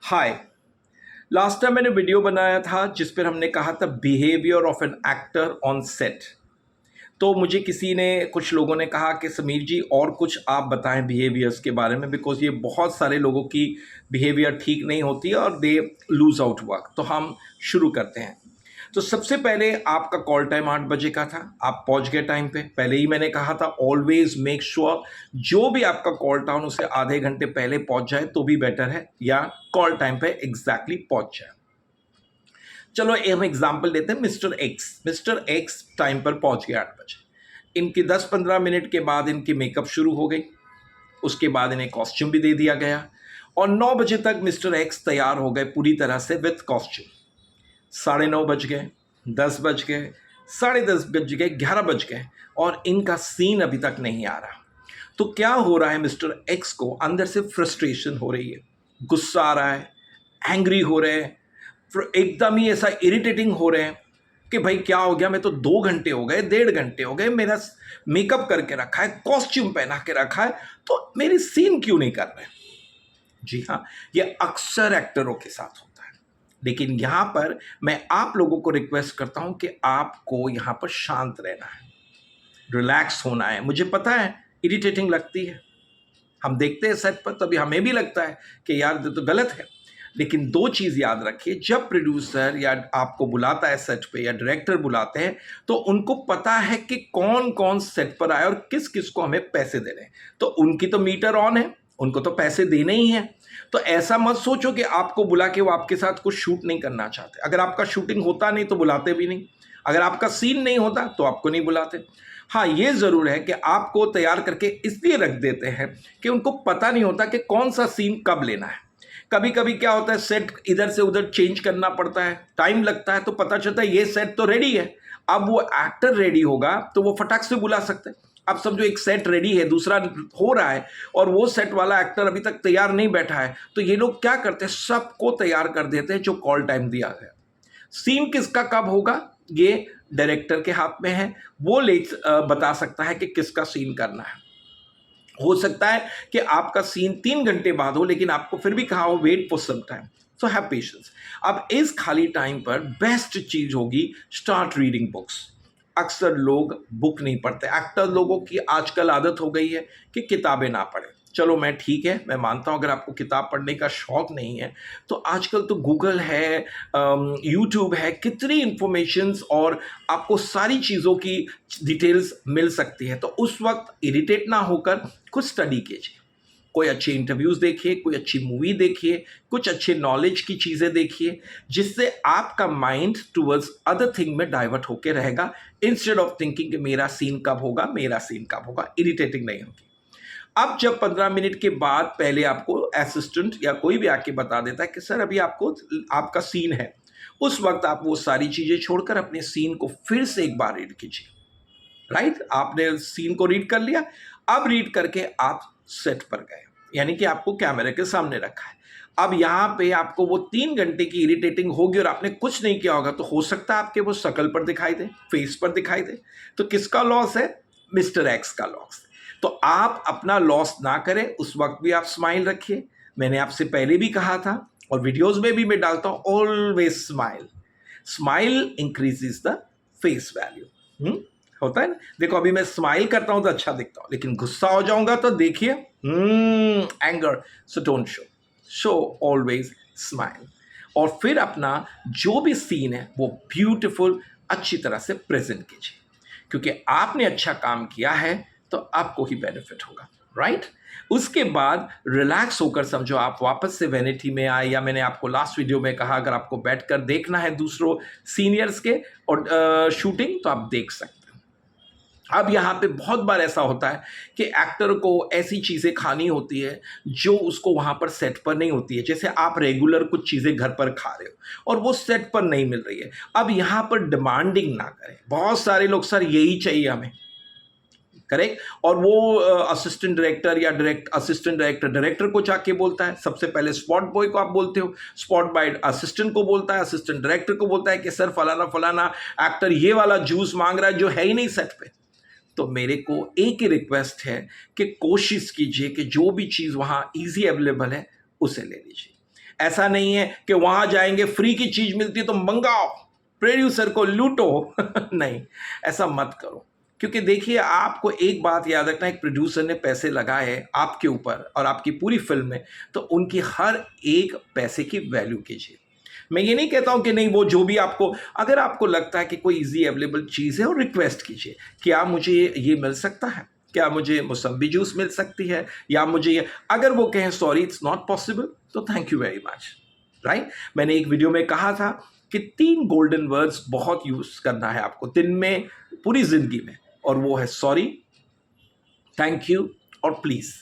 हाय। Last time मैंने video बनाया था जिस पर हमने कहा था behaviour of an actor on set. तो मुझे किसी ने कुछ लोगों ने कहा कि समीर जी और कुछ आप बताएं बिहेवियर्स के बारे में, बिकॉज ये बहुत सारे लोगों की बिहेवियर ठीक नहीं होती है और दे लूज आउट वर्क। तो हम शुरू करते हैं। तो सबसे पहले आपका कॉल टाइम 8 बजे का था, आप पहुंच गए टाइम पे। पहले ही मैंने कहा था ऑलवेज मेक श्योर जो भी आपका कॉल टाइम उसे आधे घंटे पहले पहुंच जाए तो भी बेटर है, या कॉल टाइम पे एग्जैक्टली पहुंच जाए। चलो हम एग्जाम्पल लेते हैं। मिस्टर एक्स टाइम पर पहुंच गए 8 बजे। इनकी 10-15 मिनट के बाद इनकी मेकअप शुरू हो गई। उसके बाद इन्हें कॉस्ट्यूम भी दे दिया गया और 9 बजे तक मिस्टर एक्स तैयार हो गए पूरी तरह से विथ कॉस्ट्यूम। 9:30 बज गए, 10 बज गए, 10:30 बज गए, 11 बज गए और इनका सीन अभी तक नहीं आ रहा। तो क्या हो रहा है, मिस्टर एक्स को अंदर से फ्रस्ट्रेशन हो रही है, गुस्सा आ रहा है, एंग्री हो रहे हैं, एकदम ही ऐसा इरिटेटिंग हो रहे हैं कि भाई क्या हो गया, मैं तो 2 घंटे हो गए, 1.5 घंटे हो गए, मेरा मेकअप करके रखा है, कॉस्ट्यूम पहना के रखा है, तो मेरी सीन क्यों नहीं कर रहे। जी हाँ, ये अक्सर एक्टरों के साथ होता है। लेकिन यहां पर मैं आप लोगों को रिक्वेस्ट करता हूं कि आपको यहां पर शांत रहना है, रिलैक्स होना है। मुझे पता है इरिटेटिंग लगती है, हम देखते हैं सेट पर तभी हमें भी लगता है कि यार ये तो गलत है। लेकिन दो चीज याद रखिए, जब प्रोड्यूसर या आपको बुलाता है सेट पे या डायरेक्टर बुलाते हैं तो उनको पता है कि कौन कौन सेट पर आए और किस किस को हमें पैसे देने हैं। तो उनकी तो मीटर ऑन है, उनको तो पैसे देने ही हैं। तो ऐसा मत सोचो कि आपको बुला के वो आपके साथ कुछ शूट नहीं करना चाहते। अगर आपका शूटिंग होता नहीं तो बुलाते भी नहीं, अगर आपका सीन नहीं होता तो आपको नहीं बुलाते। हाँ, ये जरूर है कि आपको तैयार करके इसलिए रख देते हैं कि उनको पता नहीं होता कि कौन सा सीन कब लेना है। कभी कभी क्या होता है, सेट इधर से उधर चेंज करना पड़ता है, टाइम लगता है, तो पता चलता है ये सेट तो रेडी है। अब वो एक्टर रेडी होगा तो वो फटाक से बुला सकते हैं। अब समझो एक सेट रेडी है, दूसरा हो रहा है और वो सेट वाला एक्टर अभी तक तैयार नहीं बैठा है, तो ये लोग क्या करते हैं, सबको तैयार कर देते हैं जो कॉल टाइम दिया गया। सीन किसका कब होगा ये डायरेक्टर के हाथ में है, वो बता सकता है कि किसका सीन करना है। हो सकता है कि आपका सीन 3 घंटे बाद हो, लेकिन आपको फिर भी कहा हो wait for some time, so have patience. अब इस खाली टाइम पर बेस्ट चीज होगी स्टार्ट रीडिंग बुक्स। अक्सर लोग बुक नहीं पढ़ते, एक्टर लोगों की आजकल आदत हो गई है कि किताबें ना पढ़े। चलो मैं ठीक है, मैं मानता हूं अगर आपको किताब पढ़ने का शौक नहीं है तो आजकल तो गूगल है, यूट्यूब है, कितनी इंफॉर्मेशंस और आपको सारी चीज़ों की डिटेल्स मिल सकती है। तो उस वक्त इरिटेट ना होकर कुछ स्टडी कीजिए, कोई अच्छे इंटरव्यूज़ देखिए, कोई अच्छी मूवी देखिए, कुछ अच्छे नॉलेज की चीज़ें देखिए, जिससे आपका माइंड टूवर्ड्स अदर थिंग में डाइवर्ट होकर रहेगा, इंस्टेड ऑफ थिंकिंग कि मेरा सीन कब होगा, मेरा सीन कब होगा। इरिटेटिंग नहीं होगी। अब जब 15 मिनट के बाद पहले आपको असिस्टेंट या कोई भी आके बता देता है कि सर अभी आपको आपका सीन है, उस वक्त आप वो सारी चीज़ें छोड़कर अपने सीन को फिर से एक बार रीड कीजिए। राइट, आपने सीन को रीड कर लिया, अब रीड करके आप सेट पर गए, यानी कि आपको कैमरे के सामने रखा है। अब यहाँ पे आपको वो 3 घंटे की इरिटेटिंग होगी और आपने कुछ नहीं किया होगा, तो हो सकता है आपके वो शकल पर दिखाई दे, फेस पर दिखाई दे। तो किसका लॉस है, मिस्टर एक्स का लॉस। तो आप अपना लॉस ना करें, उस वक्त भी आप स्माइल रखिए। मैंने आपसे पहले भी कहा था और वीडियोस में भी मैं डालता हूं, always smile. Smile increases the face value. होता है ना, देखो अभी मैं स्माइल करता हूं तो अच्छा दिखता हूं, लेकिन गुस्सा हो जाऊंगा तो देखिए anger, so don't show, show always smile. और फिर अपना जो भी सीन है वो ब्यूटीफुल अच्छी तरह से प्रेजेंट कीजिए, क्योंकि आपने अच्छा काम किया है तो आपको ही बेनिफिट होगा। राइट, उसके बाद रिलैक्स होकर समझो आप वापस से वैनिटी में आए, या मैंने आपको लास्ट वीडियो में कहा अगर आपको बैठकर देखना है दूसरों सीनियर्स के और शूटिंग तो आप देख सकते हैं। अब यहाँ पे बहुत बार ऐसा होता है कि एक्टर को ऐसी चीज़ें खानी होती है जो उसको वहाँ पर सेट पर नहीं होती है। जैसे आप रेगुलर कुछ चीज़ें घर पर खा रहे हो और वो सेट पर नहीं मिल रही है। अब यहाँ पर डिमांडिंग ना करें। बहुत सारे लोग सर यही चाहिए हमें, करेक्ट, और वो असिस्टेंट डायरेक्टर या असिस्टेंट डायरेक्टर डायरेक्टर को जाके बोलता है। सबसे पहले स्पॉट बॉय को आप बोलते हो, स्पॉट बॉय असिस्टेंट को बोलता है, असिस्टेंट डायरेक्टर को बोलता है कि सर फलाना फलाना एक्टर ये वाला जूस मांग रहा है जो है ही नहीं सेट पे। तो मेरे को एक ही रिक्वेस्ट है कि कोशिश कीजिए कि जो भी चीज़ वहाँ इजी अवेलेबल है उसे ले लीजिए। ऐसा नहीं है कि वहाँ जाएंगे फ्री की चीज़ मिलती है तो मंगाओ, प्रोड्यूसर को लूटो। नहीं, ऐसा मत करो। क्योंकि देखिए, आपको एक बात याद रखना, एक प्रोड्यूसर ने पैसे लगाए आपके ऊपर और आपकी पूरी फिल्म में, तो उनकी हर एक पैसे की वैल्यू कीजिए। मैं ये नहीं कहता हूं कि नहीं, वो जो भी आपको, अगर आपको लगता है कि कोई इजी अवेलेबल चीज़ है और रिक्वेस्ट कीजिए, क्या मुझे ये मिल सकता है, क्या मुझे मौसम्बी जूस मिल सकती है, या मुझे ये, अगर वो कहें सॉरी इट्स नॉट पॉसिबल, तो thank you very much, right. मैंने एक वीडियो में कहा था कि 3 गोल्डन वर्ड्स बहुत यूज़ करना है आपको दिन में, पूरी ज़िंदगी में, और वो है सॉरी, थैंक यू और प्लीज़।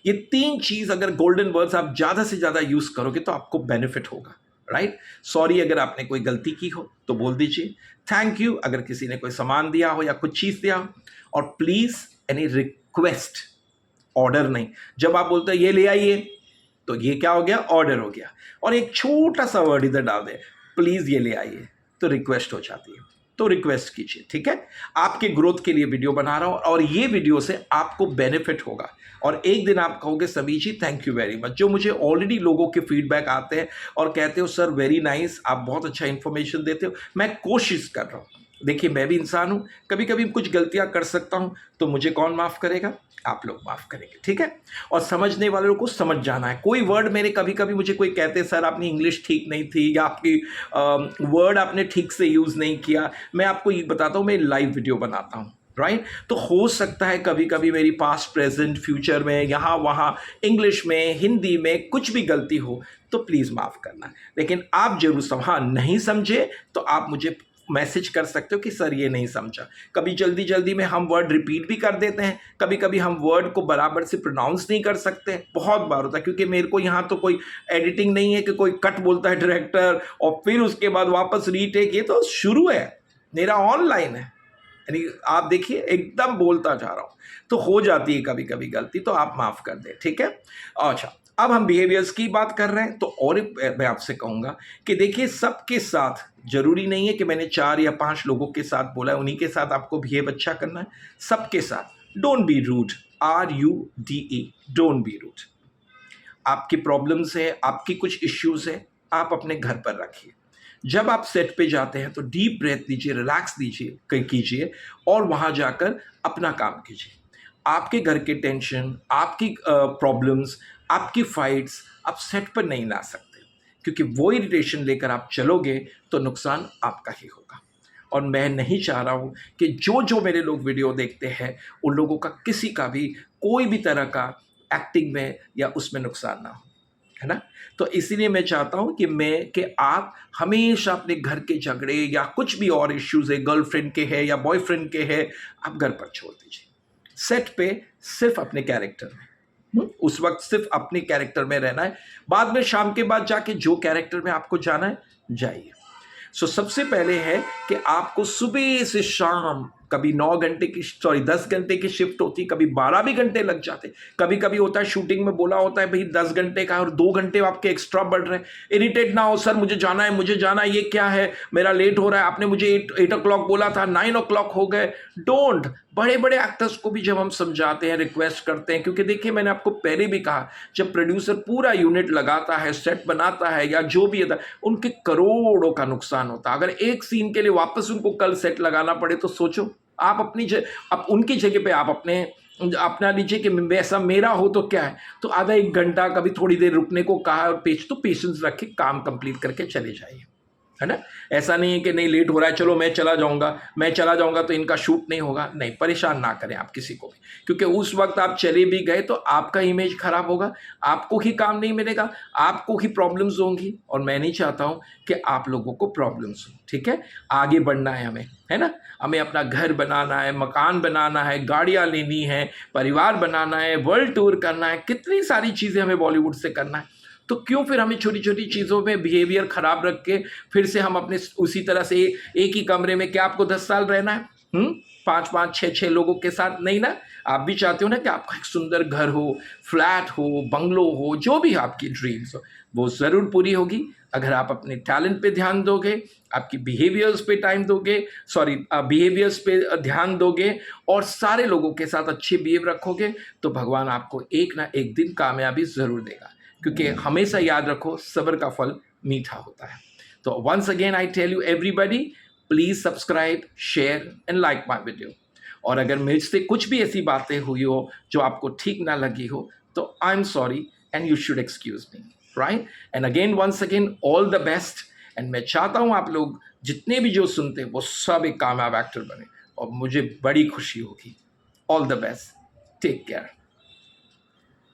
ये 3 चीज़ अगर गोल्डन वर्ड्स आप ज़्यादा से ज़्यादा यूज़ करोगे तो आपको बेनिफिट होगा, राइट। सॉरी अगर आपने कोई गलती की हो तो बोल दीजिए, थैंक यू अगर किसी ने कोई सामान दिया हो या कुछ चीज़ दिया हो, और प्लीज़ एनी रिक्वेस्ट, ऑर्डर नहीं। जब आप बोलते हैं ये ले आइए, तो ये क्या हो गया, ऑर्डर हो गया। और एक छोटा सा वर्ड इधर डाल दें, प्लीज़ ये ले आइए, तो रिक्वेस्ट हो जाती है। तो रिक्वेस्ट कीजिए, ठीक है। आपके ग्रोथ के लिए वीडियो बना रहा हूं और ये वीडियो से आपको बेनिफिट होगा, और एक दिन आप कहोगे समीर जी थैंक यू वेरी मच। जो मुझे ऑलरेडी लोगों के फीडबैक आते हैं और कहते हो सर वेरी नाइस, आप बहुत अच्छा इंफॉर्मेशन देते हो, मैं कोशिश कर रहा हूं। देखिए, मैं भी इंसान हूं, कभी कभी कुछ गलतियां कर सकता हूं, तो मुझे कौन माफ़ करेगा, आप लोग माफ़ करेंगे, ठीक है। और समझने वालों को समझ जाना है। कोई वर्ड मेरे, कभी कभी मुझे कोई कहते हैं सर आपने इंग्लिश ठीक नहीं थी, या आपकी वर्ड आपने ठीक से यूज़ नहीं किया, मैं आपको ये बताता हूँ, मैं लाइव वीडियो बनाता हूँ, राइट। तो हो सकता है कभी कभी मेरी पास्ट प्रेजेंट फ्यूचर में, यहाँ वहाँ, इंग्लिश में, हिंदी में कुछ भी गलती हो, तो प्लीज़ माफ़ करना। लेकिन आप जरूर हाँ नहीं समझे तो आप मुझे मैसेज कर सकते हो कि सर ये नहीं समझा। कभी जल्दी जल्दी में हम वर्ड रिपीट भी कर देते हैं, कभी कभी हम वर्ड को बराबर से प्रोनाउंस नहीं कर सकते, बहुत बार होता है। क्योंकि मेरे को यहाँ तो कोई एडिटिंग नहीं है कि कोई कट बोलता है डायरेक्टर और फिर उसके बाद वापस रीटेक, ये तो शुरू है, मेरा ऑनलाइन है, यानी आप देखिए एकदम बोलता जा रहा हूँ, तो हो जाती है कभी कभी गलती, तो आप माफ़ कर दें, ठीक है। अच्छा, अब हम बिहेवियर्स की बात कर रहे हैं, तो और मैं आपसे कहूँगा कि देखिए, सबके साथ जरूरी नहीं है कि मैंने 4 या 5 लोगों के साथ बोला है उन्हीं के साथ आपको बिहेव अच्छा करना है। सबके साथ don't be rude, RUDE, don't be rude. आपकी प्रॉब्लम्स है, आपकी कुछ इश्यूज है, आप अपने घर पर रखिए। जब आप सेट पे जाते हैं तो डीप ब्रेथ लीजिए, रिलैक्स कीजिए और वहाँ जाकर अपना काम कीजिए। आपके घर के टेंशन, आपकी प्रॉब्लम्स, आपकी फाइट्स आप सेट पर नहीं ला सकते, क्योंकि वो इरिटेशन लेकर आप चलोगे तो नुकसान आपका ही होगा। और मैं नहीं चाह रहा हूँ कि जो जो मेरे लोग वीडियो देखते हैं उन लोगों का किसी का भी कोई भी तरह का एक्टिंग में या उसमें नुकसान ना हो, है ना। तो इसीलिए मैं चाहता हूँ कि आप हमेशा अपने घर के झगड़े या कुछ भी और इश्यूज है, गर्लफ्रेंड के है या बॉयफ्रेंड के है, आप घर पर छोड़ दीजिए। सेट पे सिर्फ अपने कैरेक्टर में, उस वक्त सिर्फ अपने कैरेक्टर में रहना है। बाद में शाम के बाद जाके जो कैरेक्टर में आपको जाना है जाइए। सबसे पहले है कि आपको सुबह से शाम, कभी 9 घंटे की 10 घंटे की शिफ्ट होती, कभी 12 भी घंटे लग जाते। कभी कभी होता है शूटिंग में बोला होता है भाई 10 घंटे का और 2 घंटे आपके एक्स्ट्रा बढ़ रहे हैं। इरिटेट ना हो, सर मुझे जाना है, मुझे जाना है, ये क्या है, मेरा लेट हो रहा है, आपने मुझे 8 o'clock बोला था, 9 o'clock हो गए। डोंट। बड़े बड़े एक्टर्स को भी जब हम समझाते हैं, रिक्वेस्ट करते हैं, क्योंकि देखिए मैंने आपको पहले भी कहा, जब प्रोड्यूसर पूरा यूनिट लगाता है, सेट बनाता है या जो भी होता है, उनके करोड़ों का नुकसान होता है। अगर एक सीन के लिए वापस उनको कल सेट लगाना पड़े तो सोचो। आप अब उनकी जगह पे आप अपना लीजिए कि वैसा मेरा हो तो क्या है, तो आधा 1 घंटा कभी थोड़ी देर रुकने को कहा और पेशेंस रख के काम कंप्लीट करके चले जाइए, है ना। ऐसा नहीं है कि नहीं लेट हो रहा है चलो मैं चला जाऊंगा तो इनका शूट नहीं होगा। नहीं, परेशान ना करें आप किसी को भी, क्योंकि उस वक्त आप चले भी गए तो आपका इमेज खराब होगा, आपको ही काम नहीं मिलेगा, आपको ही प्रॉब्लम्स होंगी, और मैं नहीं चाहता हूं कि आप लोगों को प्रॉब्लम्स हो, ठीक है। आगे बढ़ना है हमें, है ना। हमें अपना घर बनाना है, मकान बनाना है, गाड़ियां लेनी है, परिवार बनाना है, वर्ल्ड टूर करना है, कितनी सारी चीज़ें हमें बॉलीवुड से करना है। तो क्यों फिर हमें छोटी छोटी चीज़ों में बिहेवियर खराब रख के फिर से हम अपने उसी तरह से एक ही कमरे में, क्या आपको 10 साल रहना है 5-5 6-6 लोगों के साथ? नहीं ना। आप भी चाहते हो ना कि आपका एक सुंदर घर हो, फ्लैट हो, बंगलो हो, जो भी आपकी ड्रीम्स हो वो ज़रूर पूरी होगी अगर आप अपने टैलेंट पे ध्यान दोगे, आपकी बिहेवियर्स पे बिहेवियर्स पे ध्यान दोगे और सारे लोगों के साथ अच्छे बिहेव रखोगे, तो भगवान आपको एक ना एक दिन कामयाबी ज़रूर देगा। क्योंकि हमेशा याद रखो सब्र का फल मीठा होता है। तो once again I tell you everybody, please subscribe, share and like my video. और अगर मुझसे कुछ भी ऐसी बातें हुई हो जो आपको ठीक ना लगी हो तो I am sorry and you should excuse me, right? And again once again all the best. And मैं चाहता हूँ आप लोग जितने भी जो सुनते हैं वो सब एक कामयाब एक्टर बने और मुझे बड़ी खुशी होगी। All the best, take care.